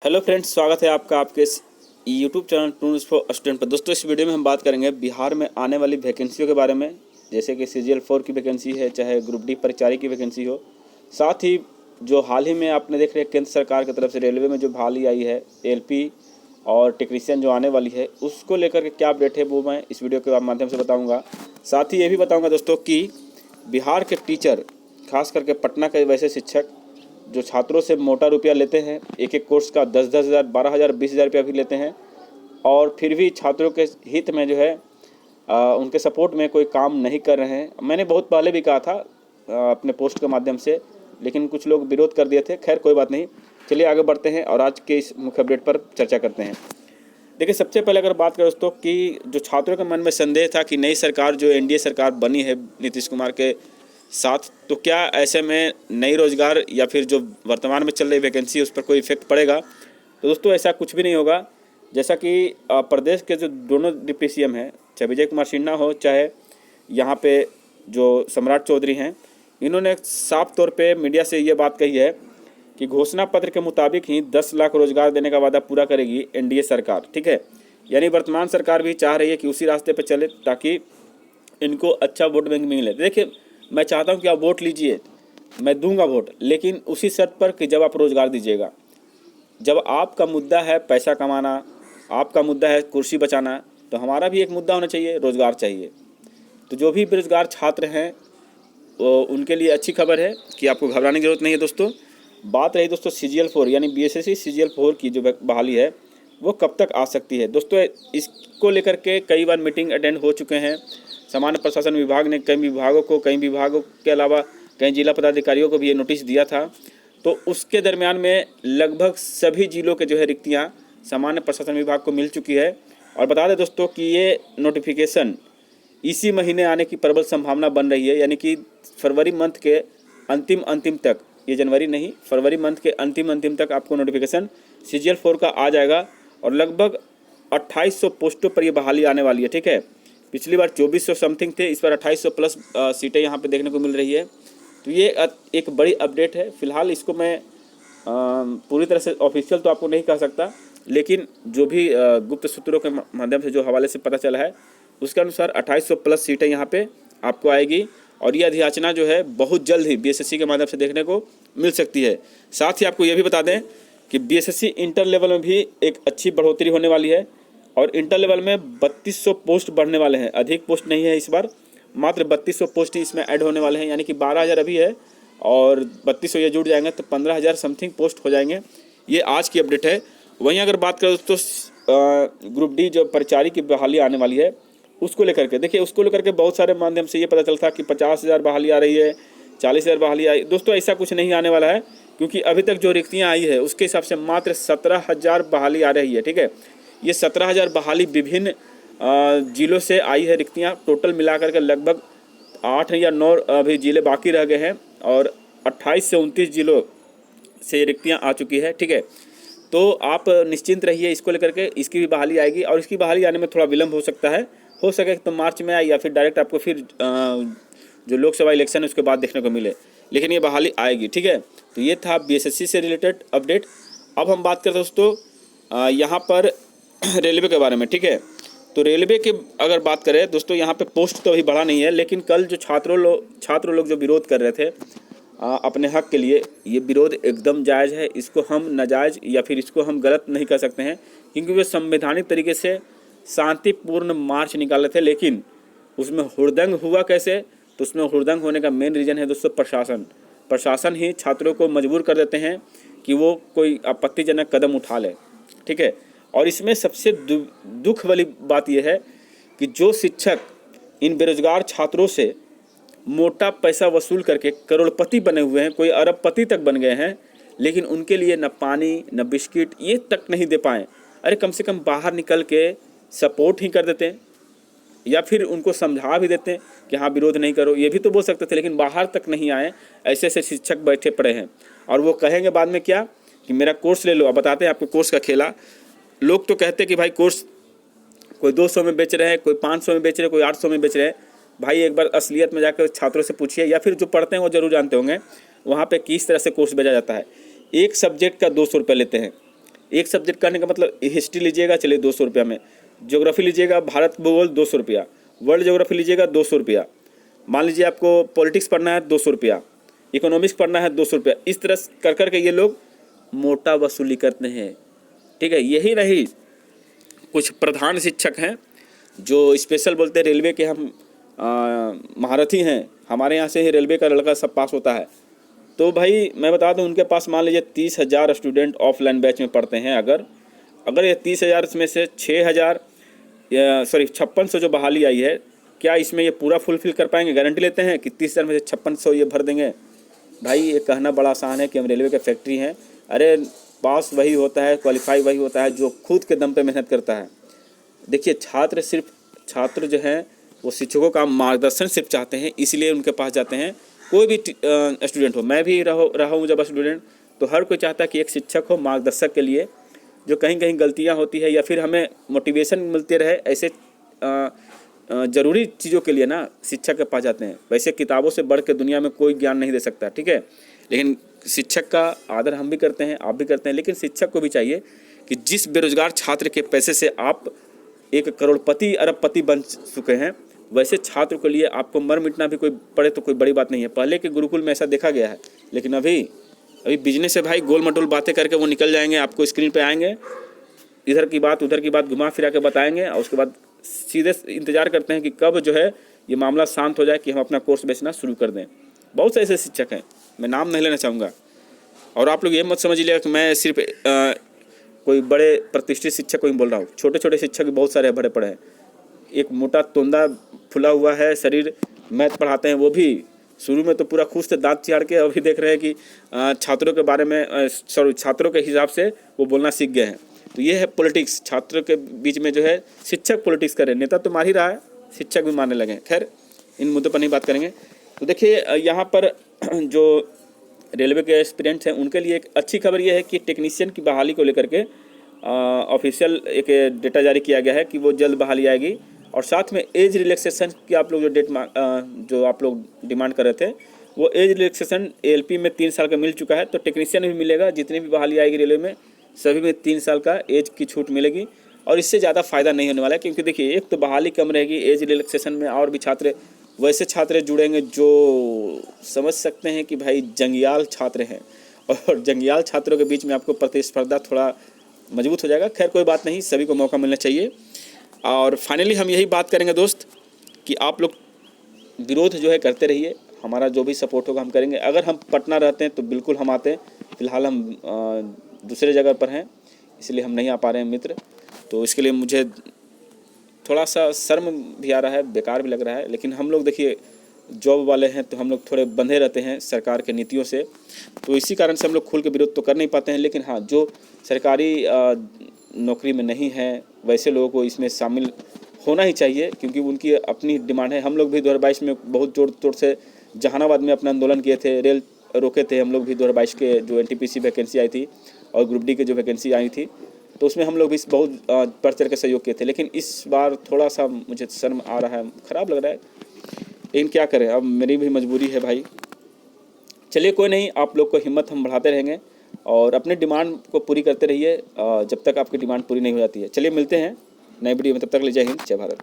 Hello friends, स्वागत है आपका आपके इस YouTube channel tools for student पर। दोस्तों, इस वीडियो में हम बात करेंगे बिहार में आने वाली वैकेंसियों के बारे में, जैसे कि CGL-4 की वैकेंसी है, चाहे ग्रुप डी परिचारी की वैकेंसी हो। साथ ही जो हाल ही में आपने देख रहे हैं केंद्र सरकार की तरफ से रेलवे में जो बहाली आई है LP और टेक्नीशियन जो आने वाली है, उसको लेकर के क्या अपडेट है वो मैं इस वीडियो के माध्यम से बताऊँगा। साथ ही ये भी बताऊँगा दोस्तों कि बिहार के टीचर, खास करके पटना के वैसे शिक्षक जो छात्रों से मोटा रुपया लेते हैं, एक एक कोर्स का 10-10 हज़ार, 12 हज़ार, 20 हज़ार रुपया भी लेते हैं, और फिर भी छात्रों के हित में जो है उनके सपोर्ट में कोई काम नहीं कर रहे हैं। मैंने बहुत पहले भी कहा था अपने पोस्ट के माध्यम से, लेकिन कुछ लोग विरोध कर दिए थे। खैर कोई बात नहीं, चलिए आगे बढ़ते हैं और आज के इस मुख्य अपडेट पर चर्चा करते हैं। देखिए, सबसे पहले अगर बात करें दोस्तों कि जो छात्रों के मन में संदेह था कि नई सरकार जो NDA सरकार बनी है नीतीश कुमार के साथ, तो क्या ऐसे में नई रोजगार या फिर जो वर्तमान में चल रही वैकेंसी उस पर कोई इफेक्ट पड़ेगा? तो दोस्तों ऐसा कुछ भी नहीं होगा। जैसा कि प्रदेश के जो दोनों डिप्टी CM हैं, चाहे विजय कुमार सिन्हा हो, चाहे यहाँ पे जो सम्राट चौधरी हैं, इन्होंने साफ तौर पे मीडिया से ये बात कही है कि घोषणा पत्र के मुताबिक ही 10 लाख रोजगार देने का वादा पूरा करेगी NDA सरकार। ठीक है, यानी वर्तमान सरकार भी चाह रही है कि उसी रास्ते पर चले ताकि इनको अच्छा वोट बैंक मिले। देखिए, मैं चाहता हूं कि आप वोट लीजिए, मैं दूंगा वोट, लेकिन उसी शर्त पर कि जब आप रोज़गार दीजिएगा। जब आपका मुद्दा है पैसा कमाना, आपका मुद्दा है कुर्सी बचाना, तो हमारा भी एक मुद्दा होना चाहिए, रोज़गार चाहिए। तो जो भी बेरोजगार छात्र हैं उनके लिए अच्छी खबर है कि आपको घबराने की जरूरत नहीं है। दोस्तों, बात रही दोस्तों CGL-4 यानी BSSC CGL-4 की जो बहाली है वो कब तक आ सकती है। दोस्तों, इसको लेकर के कई बार मीटिंग अटेंड हो चुके हैं। सामान्य प्रशासन विभाग ने कई विभागों के अलावा कई जिला पदाधिकारियों को भी ये नोटिस दिया था। तो उसके दरमियान में लगभग सभी जिलों के जो है रिक्तियाँ सामान्य प्रशासन विभाग को मिल चुकी है। और बता दें दोस्तों कि ये नोटिफिकेशन इसी महीने आने की प्रबल संभावना बन रही है, यानी कि फरवरी मंथ के अंतिम तक, ये जनवरी नहीं, फरवरी मंथ के अंतिम तक आपको नोटिफिकेशन CGL-4 का आ जाएगा। और लगभग 2800 पोस्टों पर ये बहाली आने वाली है। ठीक है, पिछली बार 2400 समथिंग थे, इस बार 2800 प्लस सीटें यहाँ पे देखने को मिल रही है। तो ये एक बड़ी अपडेट है। फिलहाल इसको मैं पूरी तरह से ऑफिशियल तो आपको नहीं कह सकता, लेकिन जो भी गुप्त सूत्रों के माध्यम से जो हवाले से पता चला है उसके अनुसार 2800 प्लस सीटें यहाँ पे आपको आएगी। और ये अधियाचना जो है बहुत जल्द ही BSSC के माध्यम से देखने को मिल सकती है। साथ ही आपको ये भी बता दें कि BSSC इंटर लेवल में भी एक अच्छी बढ़ोतरी होने वाली है, और इंटर लेवल में 3200 पोस्ट बढ़ने वाले हैं। अधिक पोस्ट नहीं है इस बार, मात्र 3200 पोस्ट ही इसमें ऐड होने वाले हैं, यानी कि 12,000 अभी है और 3200 ये जुड़ जाएंगे तो 15,000 समथिंग पोस्ट हो जाएंगे। ये आज की अपडेट है। वहीं अगर बात करें तो ग्रुप डी जो परिचारी की बहाली आने वाली है उसको लेकर के, देखिए उसको लेकर के बहुत सारे माध्यम से ये पता चलता कि 50,000 बहाली आ रही है, 40,000 बहाली आई। दोस्तों, ऐसा कुछ नहीं आने वाला है, क्योंकि अभी तक जो रिक्तियाँ आई है उसके हिसाब से मात्र 17,000 बहाली आ रही है। ठीक है, ये 17,000 बहाली विभिन्न जिलों से आई है रिक्तियाँ। टोटल मिलाकर के लगभग 8 या 9 अभी जिले बाकी रह गए हैं, और 28 से 29 जिलों से रिक्तियाँ आ चुकी है। ठीक है, तो आप निश्चिंत रहिए इसको लेकर के, इसकी भी बहाली आएगी। और इसकी बहाली आने में थोड़ा विलम्ब हो सकता है, हो सके तो मार्च में आए या फिर डायरेक्ट आपको फिर जो लोकसभा इलेक्शन है उसके बाद देखने को मिले, लेकिन ये बहाली आएगी। ठीक है, तो ये था BSSC से रिलेटेड अपडेट। अब हम बात करते हैं दोस्तों यहाँ पर रेलवे के बारे में। ठीक है, तो रेलवे के अगर बात करें दोस्तों, यहाँ पे पोस्ट तो अभी बढ़ा नहीं है, लेकिन कल जो छात्र लोग जो विरोध कर रहे थे अपने हक के लिए, ये विरोध एकदम जायज़ है। इसको हम नाजायज़ या फिर इसको हम गलत नहीं कर सकते हैं, क्योंकि वे संवैधानिक तरीके से शांतिपूर्ण मार्च निकाले थे। लेकिन उसमें हुड़दंग हुआ कैसे? तो उसमें हुड़दंग होने का मेन रीज़न है दोस्तों प्रशासन ही छात्रों को मजबूर कर देते हैं कि वो कोई आपत्तिजनक कदम उठा ले। ठीक है, और इसमें सबसे दुख वाली बात यह है कि जो शिक्षक इन बेरोजगार छात्रों से मोटा पैसा वसूल करके करोड़पति बने हुए हैं, कोई अरबपति तक बन गए हैं, लेकिन उनके लिए न पानी न बिस्किट ये तक नहीं दे पाएँ। अरे कम से कम बाहर निकल के सपोर्ट ही कर देते हैं, या फिर उनको समझा भी देते हैं कि हाँ विरोध नहीं करो, ये भी तो बोल सकते थे, लेकिन बाहर तक नहीं आए। ऐसे ऐसे शिक्षक बैठे पड़े हैं, और वो कहेंगे बाद में क्या कि मेरा कोर्स ले लो। अब बताते हैं आपको कोर्स का खेला। लोग तो कहते हैं कि भाई कोर्स कोई 200 में बेच रहे हैं, कोई 500 में बेच रहे हैं, कोई 800 में बेच रहे हैं। भाई एक बार असलियत में जाकर छात्रों से पूछिए, या फिर जो पढ़ते हैं वो जरूर जानते होंगे वहाँ पे किस तरह से कोर्स बेचा जाता है। एक सब्जेक्ट का 200 रुपये लेते हैं, एक सब्जेक्ट करने का मतलब हिस्ट्री लीजिएगा चलिए 200 रुपया में, ज्योग्राफी लीजिएगा भारत भूगोल 200 रुपया, वर्ल्ड ज्योग्राफी लीजिएगा 200 रुपया, मान लीजिए आपको पॉलिटिक्स पढ़ना है 200 रुपया, इकोनॉमिक्स पढ़ना है 200 रुपया। इस तरह कर करके ये लोग मोटा वसूली करते हैं, ठीक है। यही नहीं, कुछ प्रधान शिक्षक हैं जो स्पेशल बोलते हैं रेलवे के हम महारथी हैं, हमारे यहाँ से ही रेलवे का लड़का सब पास होता है। तो भाई मैं बता दूं, उनके पास मान लीजिए 30,000 स्टूडेंट ऑफलाइन बैच में पढ़ते हैं। अगर ये 30,000 में से 5600 जो बहाली आई है, क्या इसमें ये पूरा फुलफिल कर पाएंगे? गारंटी लेते हैं कि 30,000 में से 5600 ये भर देंगे? भाई ये कहना बड़ा आसान है कि हम रेलवे के फैक्ट्री हैं। अरे पास वही होता है, क्वालिफाई वही होता है जो खुद के दम पे मेहनत करता है। देखिए छात्र जो हैं वो शिक्षकों का मार्गदर्शन सिर्फ चाहते हैं, इसलिए उनके पास जाते हैं। कोई भी स्टूडेंट हो, मैं भी रहा हूँ जब स्टूडेंट, तो हर कोई चाहता है कि एक शिक्षक हो मार्गदर्शक के लिए, जो कहीं कहीं गलतियाँ होती है या फिर हमें मोटिवेशन मिलते रहे, ऐसे ज़रूरी चीज़ों के लिए ना शिक्षक के पास जाते हैं। वैसे किताबों से बढ़ के दुनिया में कोई ज्ञान नहीं दे सकता, ठीक है। लेकिन शिक्षक का आदर हम भी करते हैं, आप भी करते हैं, लेकिन शिक्षक को भी चाहिए कि जिस बेरोजगार छात्र के पैसे से आप एक करोड़पति अरबपति बन चुके हैं, वैसे छात्र के लिए आपको मर मिटना भी कोई पड़े तो कोई बड़ी बात नहीं है। पहले के गुरुकुल में ऐसा देखा गया है, लेकिन अभी बिजनेस से भाई गोल मटोल बातें करके वो निकल जाएंगे, आपको स्क्रीन पे आएंगे, इधर की बात उधर की बात घुमा फिरा के बताएंगे, और उसके बाद सीधे इंतजार करते हैं कि कब जो है ये मामला शांत हो जाए कि हम अपना कोर्स बेचना शुरू कर दें। बहुत से ऐसे शिक्षक हैं, मैं नाम नहीं लेना चाहूँगा। और आप लोग ये मत समझ लीजिएगा कि मैं सिर्फ कोई बड़े प्रतिष्ठित शिक्षक को ही बोल रहा हूँ। छोटे छोटे शिक्षक भी बहुत सारे बड़े पड़े हैं। एक मोटा तोंदा फुला हुआ है शरीर, मैथ पढ़ाते हैं, वो भी शुरू में तो पूरा खुश थे, दांत चिहाड़ के, अभी देख रहे हैं कि छात्रों के बारे में छात्रों के हिसाब से वो बोलना सीख गए हैं। तो ये है पॉलिटिक्स, छात्रों के बीच में जो है शिक्षक पॉलिटिक्स करे। नेता तो मार ही रहा है, शिक्षक भी मारने लगे। खैर इन मुद्दों पर नहीं बात करेंगे। तो देखिए यहाँ पर जो रेलवे के एस्पिरेंट्स हैं उनके लिए एक अच्छी खबर यह है कि टेक्नीशियन की बहाली को लेकर के ऑफिशियल एक डेटा जारी किया गया है कि वो जल्द बहाली आएगी। और साथ में एज रिलैक्सेशन की आप लोग जो आप लोग डिमांड कर रहे थे, वो एज रिलैक्सेशन एएलपी में 3 साल का मिल चुका है। तो टेक्नीशियन भी मिलेगा, जितनी भी बहाली आएगी रेलवे में सभी में 3 साल का एज की छूट मिलेगी। और इससे ज़्यादा फ़ायदा नहीं होने वाला है, क्योंकि देखिए एक तो बहाली कम रहेगी, एज रिलैक्सेशन में और भी छात्र वैसे छात्र जुड़ेंगे जो समझ सकते हैं कि भाई जंगियाल छात्र हैं, और जंगियाल छात्रों के बीच में आपको प्रतिस्पर्धा थोड़ा मजबूत हो जाएगा। खैर कोई बात नहीं, सभी को मौका मिलना चाहिए। और फाइनली हम यही बात करेंगे दोस्त कि आप लोग विरोध जो है करते रहिए, हमारा जो भी सपोर्ट होगा हम करेंगे। अगर हम पटना रहते हैं तो बिल्कुल हम आते हैं, फिलहाल हम दूसरे जगह पर हैं, इसलिए हम नहीं आ पा रहे हैं मित्र। तो इसके लिए मुझे थोड़ा सा शर्म भी आ रहा है, बेकार भी लग रहा है। लेकिन हम लोग देखिए जॉब वाले हैं, तो हम लोग थोड़े बंधे रहते हैं सरकार के नीतियों से, तो इसी कारण से हम लोग खुल के विरोध तो कर नहीं पाते हैं। लेकिन हाँ, जो सरकारी नौकरी में नहीं है वैसे लोगों को इसमें शामिल होना ही चाहिए, क्योंकि उनकी अपनी डिमांड है। हम लोग भी 2022 में बहुत जोर तोड़ से जहानाबाद में अपना आंदोलन किए थे, रेल रोके थे हम लोग भी। 2022 के जो एनटीपीसी वैकेंसी आई थी और ग्रुप डी के जो वैकेंसी आई थी, तो उसमें हम लोग भी बहुत बढ़ चढ़ के सहयोग किए थे। लेकिन इस बार थोड़ा सा मुझे शर्म आ रहा है, ख़राब लग रहा है, लेकिन क्या करें, अब मेरी भी मजबूरी है भाई। चलिए कोई नहीं, आप लोग को हिम्मत हम बढ़ाते रहेंगे और अपने डिमांड को पूरी करते रहिए जब तक आपकी डिमांड पूरी नहीं हो जाती है। चलिए मिलते हैं नए वीडियो में, तब तक ले जय हिंद, जय भारत।